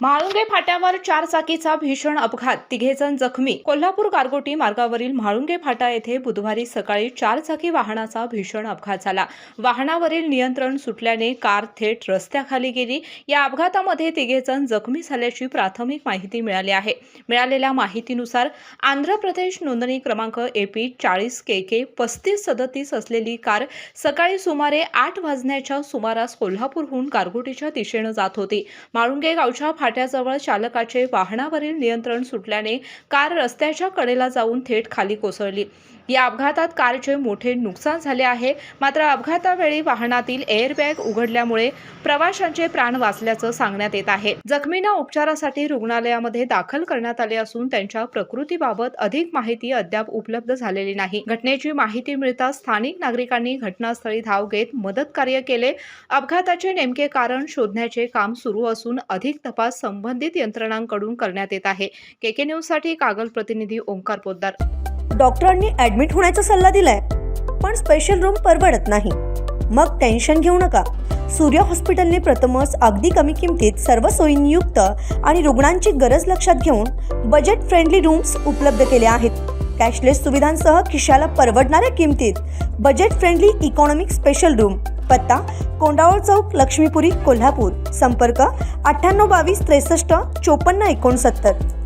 म्हाळुंगे फाट्यावर चारचाकीचा भीषण अपघात, तिघेजण जखमी. कोल्हापूर गारगोटी मार्गावरील म्हाळुंगे फाटा येथे बुधवारी सकाळी चारचाकी वाहनाचा भीषण अपघात झाला. वाहनावरील नियंत्रण सुटल्याने कार थेट रस्त्याखाली गेली. या अपघातामध्ये तिघेजण जखमी झाल्याची प्राथमिक माहिती मिळाली आहे. मिळालेल्या माहितीनुसार आंध्र प्रदेश नोंदणी क्रमांक AP 40 KK 3537 असलेली कार सकाळी सुमारे 8 वाजण्याच्या सुमारास कोल्हापूरहून गारगोटीच्या दिशेने जात होती. म्हाळुंगे गावच्या फाट्याजवळ चालकाचे वाहनावरील नियंत्रण सुटल्याने कार रस्त्याच्या कडेला जाऊन थेट खाली कोसळली. या अपघातात कारचे मोठे नुकसान झाले आहे. मात्र अपघातावेळी वाहनातील एअरबॅग उघडल्यामुळे प्रवाशांचे प्राण वाचल्याचं सांगण्यात येत आहे. जखमींना उपचारासाठी रुग्णालयामध्ये दाखल करण्यात आले असून त्यांच्या प्रकृतीबाबत अधिक माहिती अद्याप उपलब्ध झालेली नाही. घटनेची माहिती मिळताच स्थानिक नागरिकांनी घटनास्थळी धाव घेत मदत कार्य केले. अपघाताचे नेमके कारण शोधण्याचे काम सुरू असून अधिक तपास संबंधित यंत्रणांकडून करण्यात येत आहे. KK न्यूजसाठी कागल प्रतिनिधी ओंकार पोद्दार. डॉक्टरांनी ॲडमिट होण्याचा सल्ला दिलाय, पण स्पेशल रूम परवडत नाही. मग टेन्शन घेऊ नका. सूर्य हॉस्पिटलने प्रथमच अगदी कमी किमतीत सर्व सोयींयुक्त आणि रुग्णांची गरज लक्षात घेऊन बजेट फ्रेंडली रूम्स उपलब्ध केले आहेत. कॅशलेस सुविधांसह खिशाला परवडणाऱ्या किमतीत budget friendly economic special room. पत्ता कोंडावळ चौक, लक्ष्मीपुरी, कोल्हापूर. संपर्क 9822 63 54 69.